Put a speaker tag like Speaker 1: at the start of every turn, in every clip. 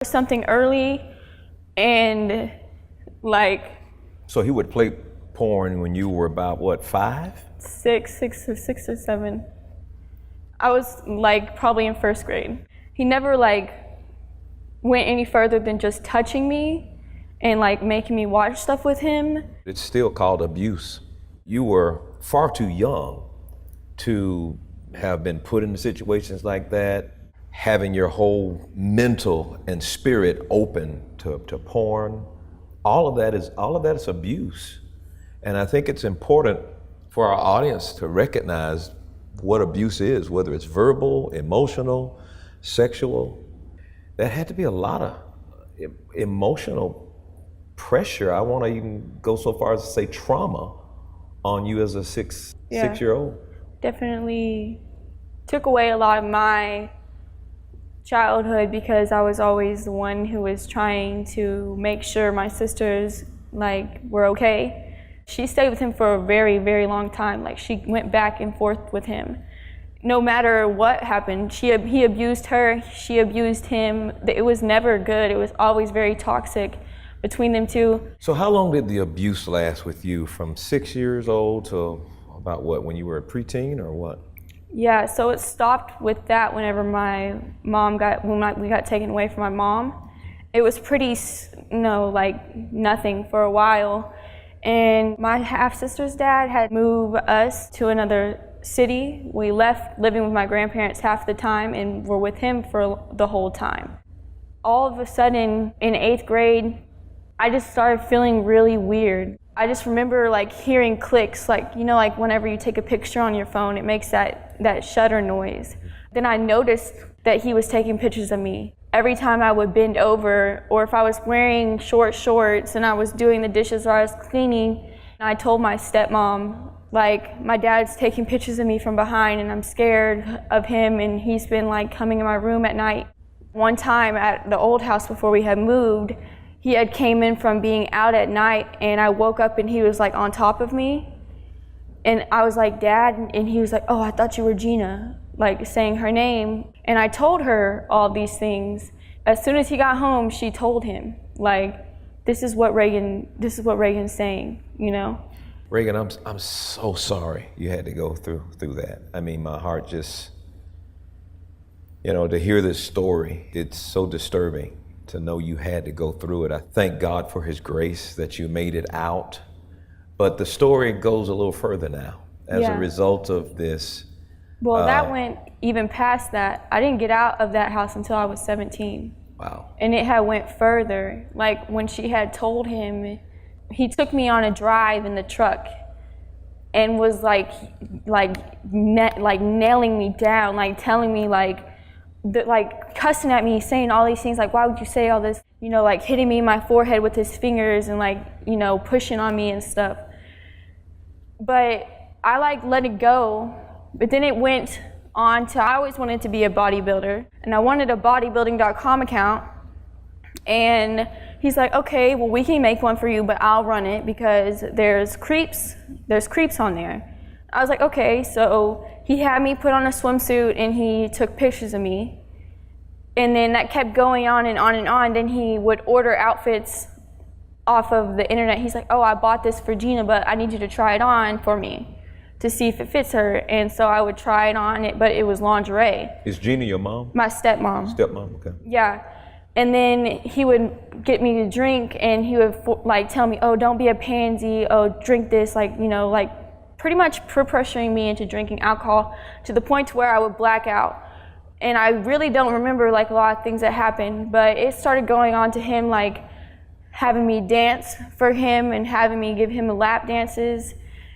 Speaker 1: Something early and like
Speaker 2: So he would play porn when you were about what, 5?
Speaker 1: six or seven. I was like probably in first grade. He never like went any further than just touching me and like making me watch stuff with him.
Speaker 2: It's still called abuse. You were far too young to have been put into situations like that, having your whole mental and spirit open to porn. All of that is abuse. And I think it's important for our audience to recognize what abuse is, whether it's verbal, emotional, sexual. That had to be a lot of emotional pressure. I want to even go so far as to say trauma on you as a six-year-old.
Speaker 1: Definitely took away a lot of my childhood because I was always the one who was trying to make sure my sisters like were okay. She stayed with him for a very, very long time. Like she went back and forth with him. No matter what happened, he abused her, she abused him. It was never good. It was always very toxic between them two.
Speaker 2: So how long did the abuse last with you? From 6 years old to about what, when you were a preteen or what?
Speaker 1: Yeah, so it stopped with that whenever my mom we got taken away from my mom. It was pretty, like nothing for a while. And my half-sister's dad had moved us to another city. We left living with my grandparents half the time and were with him for the whole time. All of a sudden, in 8th grade, I just started feeling really weird. I just remember like hearing clicks, like, like whenever you take a picture on your phone, it makes that shutter noise. Then I noticed that he was taking pictures of me. Every time I would bend over, or if I was wearing short shorts and I was doing the dishes or I was cleaning, I told my stepmom, like, my dad's taking pictures of me from behind and I'm scared of him and he's been like coming in my room at night. One time at the old house before we had moved, he had came in from being out at night and I woke up and he was like on top of me. And I was like, Dad, and he was like, oh, I thought you were Gina, like saying her name. And I told her all these things. As soon as he got home, she told him, like, this is what Reagan's saying,
Speaker 2: Reagan, I'm so sorry you had to go through that. I mean, my heart just, to hear this story, it's so disturbing to know you had to go through it. I thank God for his grace that you made it out. But the story goes a little further now as a result of this.
Speaker 1: Well, that went even past that. I didn't get out of that house until I was 17.
Speaker 2: Wow.
Speaker 1: And it had went further. Like when she had told him, he took me on a drive in the truck and was like nailing me down, like telling me like cussing at me, saying all these things, like, why would you say all this? Like hitting me in my forehead with his fingers and like, pushing on me and stuff. But I let it go. But then it went on to, I always wanted to be a bodybuilder and I wanted a bodybuilding.com account. And he's like, okay, well, we can make one for you, but I'll run it because there's creeps on there. I was like, okay. So he had me put on a swimsuit and he took pictures of me. And then that kept going on and on and on. Then he would order outfits off of the internet. He's like, oh, I bought this for Gina, but I need you to try it on for me to see if it fits her. And so I would try it on, but it was lingerie.
Speaker 2: Is Gina your mom?
Speaker 1: My stepmom.
Speaker 2: Stepmom, okay.
Speaker 1: Yeah. And then he would get me to drink and he would tell me, oh, don't be a pansy, oh, drink this, pretty much pressuring me into drinking alcohol to the point to where I would black out. And I really don't remember a lot of things that happened, but it started going on to him having me dance for him and having me give him lap dances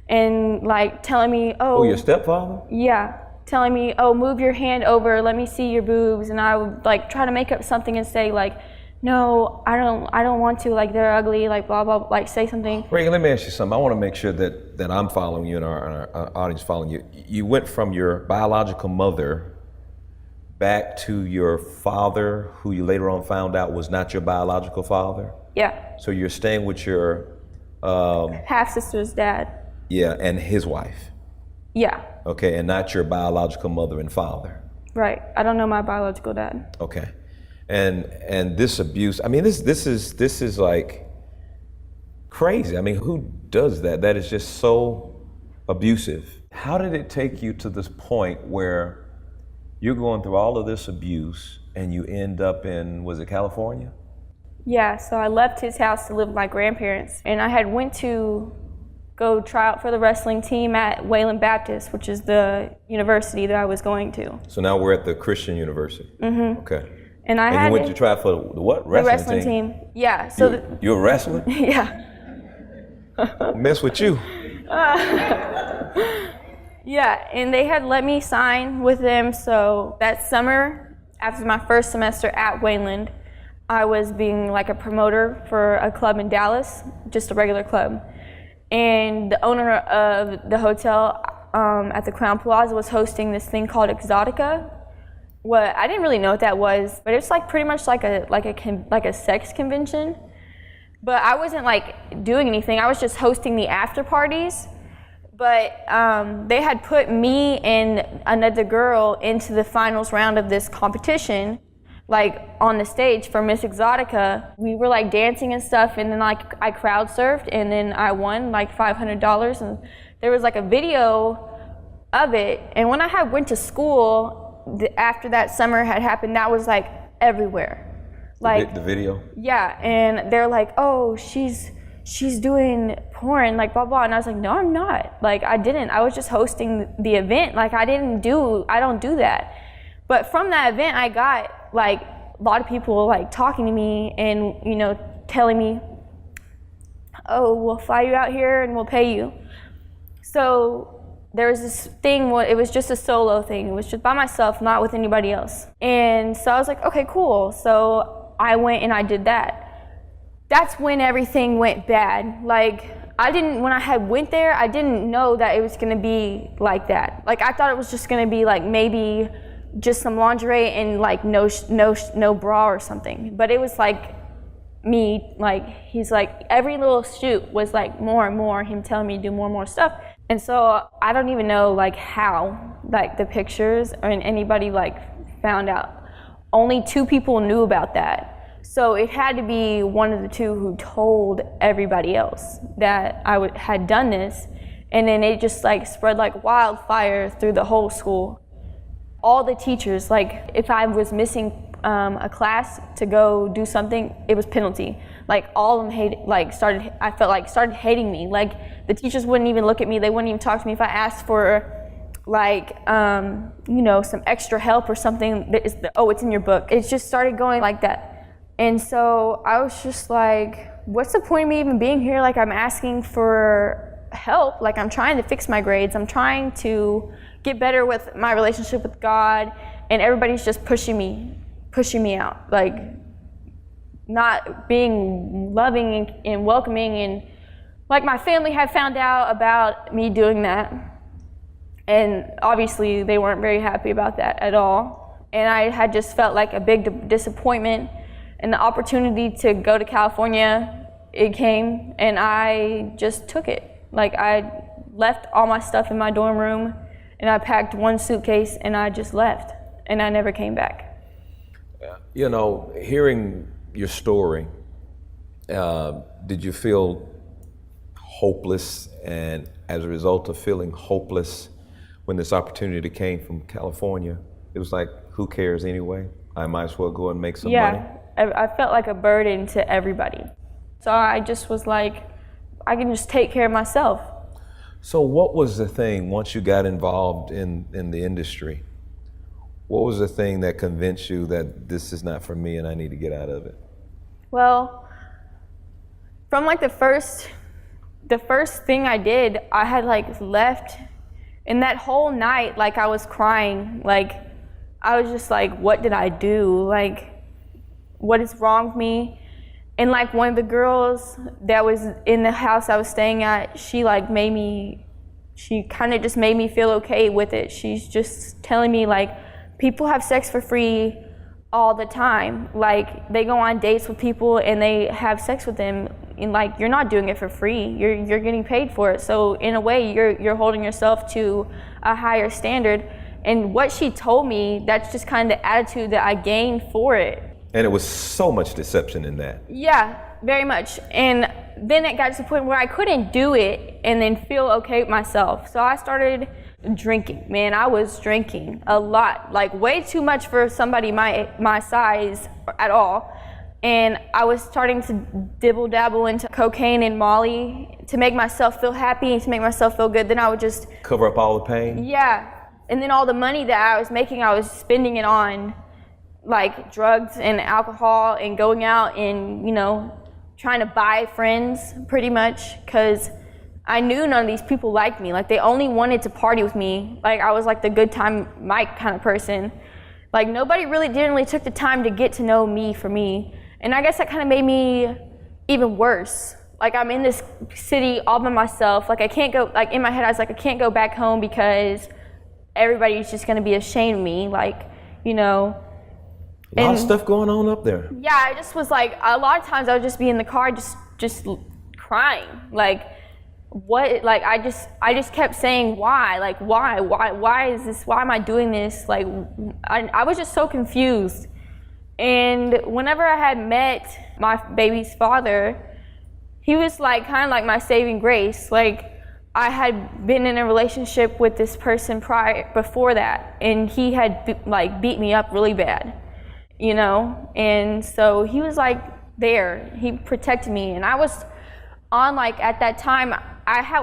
Speaker 1: and telling me, oh,
Speaker 2: your stepfather?
Speaker 1: Yeah, telling me, oh, move your hand over, let me see your boobs. And I would try to make up something and say no, I don't want to, they're ugly, blah, blah, say something.
Speaker 2: Reagan, let me ask you something. I want to make sure that I'm following you and our audience following you. You went from your biological mother back to your father, who you later on found out was not your biological father?
Speaker 1: Yeah.
Speaker 2: So you're staying with your
Speaker 1: half-sister's dad.
Speaker 2: Yeah, and his wife.
Speaker 1: Yeah.
Speaker 2: Okay, and not your biological mother and father.
Speaker 1: Right. I don't know my biological dad.
Speaker 2: Okay. And this abuse, I mean, this is like crazy. I mean, who does that? That is just so abusive. How did it take you to this point where you're going through all of this abuse and you end up in, was it California?
Speaker 1: Yeah, so I left his house to live with my grandparents, and I had went to go try out for the wrestling team at Wayland Baptist, which is the university that I was going to.
Speaker 2: So now we're at the Christian university.
Speaker 1: Mm-hmm.
Speaker 2: Okay.
Speaker 1: And
Speaker 2: you went to try for the what?
Speaker 1: The wrestling team. Yeah. So
Speaker 2: you're a wrestler?
Speaker 1: Yeah.
Speaker 2: Mess with you.
Speaker 1: Yeah, and they had let me sign with them. So that summer, after my first semester at Wayland, I was being like a promoter for a club in Dallas, just a regular club. And the owner of the hotel at the Crown Plaza was hosting this thing called Exotica. I didn't really know what that was, but it's like pretty much like a sex convention. But I wasn't like doing anything. I was just hosting the after parties. But they had put me and another girl into the finals round of this competition, like on the stage for Miss Exotica. We were like dancing and stuff, and then like I crowd surfed, and then I won like $500. And there was like a video of it. And when I went to school, after that summer had happened, that was like everywhere. Like
Speaker 2: the video?
Speaker 1: Yeah, and they're like, oh, she's doing porn, like blah blah. And I was like, no, I'm not. Like I didn't. I was just hosting the event. Like I don't do that. But from that event, I got like a lot of people like talking to me and, you know, telling me, oh, we'll fly you out here and we'll pay you. So there was this thing, it was just a solo thing. It was just by myself, not with anybody else. And so I was like, okay, cool. So I went and I did that. That's when everything went bad. Like when I went there, I didn't know that it was gonna be like that. Like I thought it was just gonna be like maybe just some lingerie and like no bra or something. But it was like me, like he's like every little shoot was like more and more him telling me to do more and more stuff. And so I don't even know like how like the pictures or anybody like found out. Only 2 people knew about that. So it had to be one of the 2 who told everybody else that I had done this. And then it just like spread like wildfire through the whole school. All the teachers, like if I was missing a class to go do something, it was penalty. Like all of them started hating me. Like the teachers wouldn't even look at me. They wouldn't even talk to me if I asked for like, you know, some extra help or something. It's in your book. It just started going like that. And so I was just like, what's the point of me even being here? Like I'm asking for help. Like I'm trying to fix my grades. I'm trying to get better with my relationship with God. And everybody's just pushing me out. Like not being loving and welcoming. And like my family had found out about me doing that. And obviously they weren't very happy about that at all. And I had just felt like a big disappointment. And the opportunity to go to California, it came, and I just took it. Like I left all my stuff in my dorm room, and I packed one suitcase, and I just left, and I never came back.
Speaker 2: You know, hearing your story, did you feel hopeless? And as a result of feeling hopeless, when this opportunity came from California, it was like, who cares anyway? I might as well go and make some money.
Speaker 1: I felt like a burden to everybody. So I just was like, I can just take care of myself.
Speaker 2: So what was the thing, once you got involved in the industry, what was the thing that convinced you that this is not for me and I need to get out of it?
Speaker 1: Well, from like the first thing I did, I had like left, and that whole night, like I was crying. Like I was just like, what did I do? Like, what is wrong with me? And like one of the girls that was in the house I was staying at, she kind of just made me feel okay with it. She's just telling me like, people have sex for free all the time. Like they go on dates with people and they have sex with them, and like you're not doing it for free. You're getting paid for it. So in a way, you're holding yourself to a higher standard. And what she told me, that's just kind of the attitude that I gained for it.
Speaker 2: And it was so much deception in that.
Speaker 1: Yeah, very much. And then it got to the point where I couldn't do it and then feel okay with myself. So I started drinking. Man, I was drinking a lot, like way too much for somebody my size at all. And I was starting to dibble dabble into cocaine and Molly to make myself feel happy and to make myself feel good. Then I would just
Speaker 2: cover up all the pain.
Speaker 1: Yeah. And then all the money that I was making, I was spending it on like drugs and alcohol and going out and, you know, trying to buy friends pretty much, because I knew none of these people liked me. Like, they only wanted to party with me. Like, I was like the good time Mike kind of person. Like, nobody really didn't took the time to get to know me for me. And I guess that kind of made me even worse. Like, I'm in this city all by myself. Like, I can't go, like, in my head I was like, I can't go back home because everybody's just gonna be ashamed of me. Like, you know.
Speaker 2: A lot of stuff going on up there.
Speaker 1: Yeah, I just was like, a lot of times I would just be in the car just crying. Like, what, like, I just kept saying, why? Like, why is this, why am I doing this? Like, I was just so confused. And whenever I had met my baby's father, he was like, kind of like my saving grace. Like, I had been in a relationship with this person before that, and he had like beat me up really bad. You know, and so he was like there, he protected me. And I was on, like, at that time,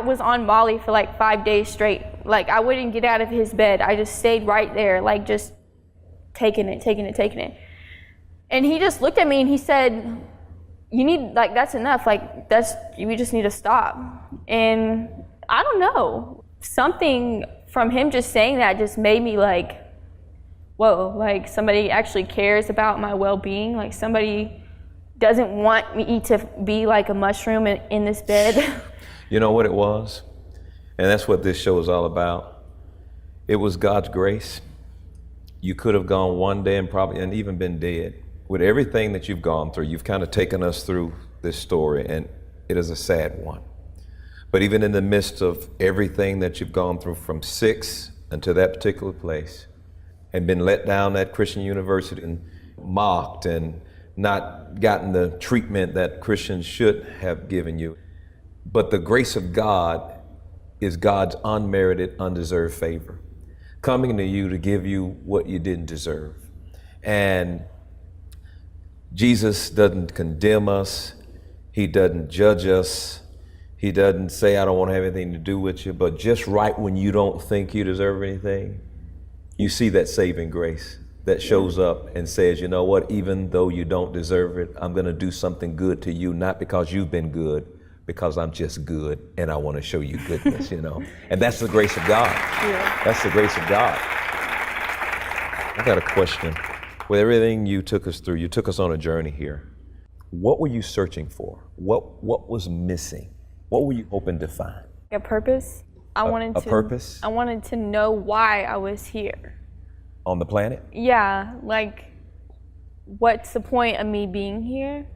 Speaker 1: was on Molly for like 5 days straight. Like, I wouldn't get out of his bed. I just stayed right there, like, just taking it. And he just looked at me and he said, you need, like, that's enough. Like, you just need to stop. And I don't know, something from him just saying that just made me like, whoa, like, somebody actually cares about my well-being. Like, somebody doesn't want me to be like a mushroom in this bed.
Speaker 2: You know what it was? And that's what this show is all about. It was God's grace. You could have gone one day and even been dead. With everything that you've gone through, you've kind of taken us through this story, and it is a sad one. But even in the midst of everything that you've gone through, from 6 until that particular place, and been let down at Christian University and mocked and not gotten the treatment that Christians should have given you. But the grace of God is God's unmerited, undeserved favor coming to you to give you what you didn't deserve. And Jesus doesn't condemn us. He doesn't judge us. He doesn't say, I don't want to have anything to do with you. But just right when you don't think you deserve anything, you see that saving grace that shows up and says, you know what, even though you don't deserve it, I'm going to do something good to you, not because you've been good, because I'm just good and I want to show you goodness, you know. And that's the grace of God. Yeah. That's the grace of God. I got a question. With everything you took us through, you took us on a journey here. What were you searching for? What was missing? What were you hoping to find?
Speaker 1: A purpose. I wanted to know why I was here.
Speaker 2: On the planet?
Speaker 1: Yeah, like, what's the point of me being here?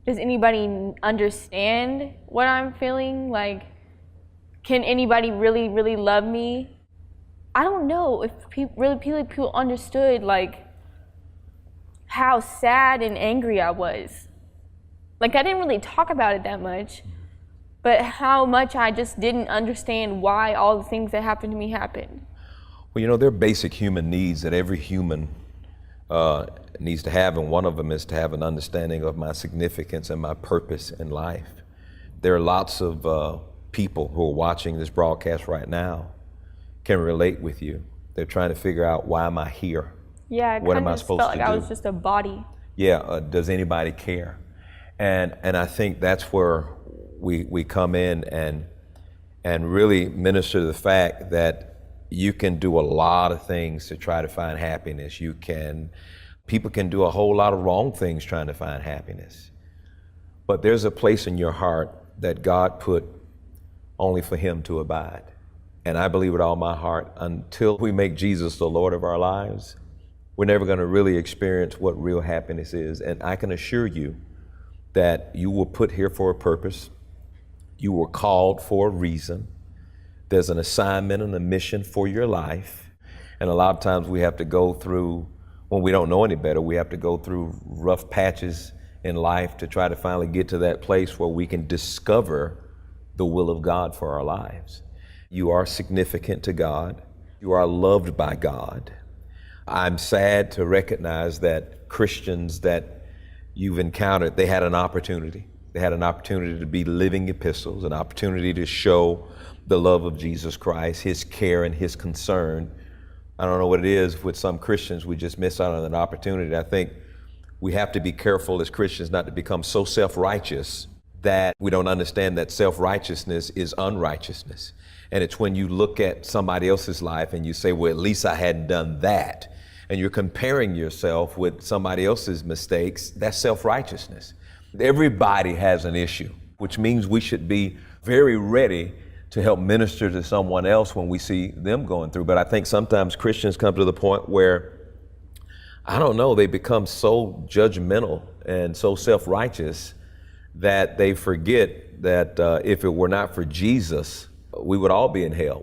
Speaker 1: Does anybody understand what I'm feeling? Like, can anybody really, really love me? I don't know if people understood, like, how sad and angry I was. Like, I didn't really talk about it that much, but how much I just didn't understand why all the things that happened to me happened.
Speaker 2: Well, you know, there are basic human needs that every human needs to have, and one of them is to have an understanding of my significance and my purpose in life. There are lots of people who are watching this broadcast right now can relate with you. They're trying to figure out, why am I here?
Speaker 1: Yeah,
Speaker 2: what am I supposed
Speaker 1: felt
Speaker 2: to
Speaker 1: like
Speaker 2: do?
Speaker 1: I was just a body.
Speaker 2: Yeah, does anybody care? And I think that's where we come in and really minister to the fact that you can do a lot of things to try to find happiness. People can do a whole lot of wrong things trying to find happiness. But there's a place in your heart that God put only for Him to abide. And I believe with all my heart, until we make Jesus the Lord of our lives, we're never going to really experience what real happiness is. And I can assure you that you were put here for a purpose. You were called for a reason. There's an assignment and a mission for your life. And a lot of times we have to go through when we don't know any better, we have to go through rough patches in life to try to finally get to that place where we can discover the will of God for our lives. You are significant to God. You are loved by God. I'm sad to recognize that Christians that you've encountered, they had an opportunity. They had an opportunity to be living epistles, an opportunity to show the love of Jesus Christ, his care and his concern. I don't know what it is with some Christians, we just miss out on an opportunity. I think we have to be careful as Christians not to become so self-righteous that we don't understand that self-righteousness is unrighteousness. And it's when you look at somebody else's life and you say, well, at least I hadn't done that, and you're comparing yourself with somebody else's mistakes, that's self-righteousness. Everybody has an issue, which means we should be very ready to help minister to someone else when we see them going through. But I think sometimes Christians come to the point where, I don't know, they become so judgmental and so self-righteous that they forget that if it were not for Jesus, we would all be in hell.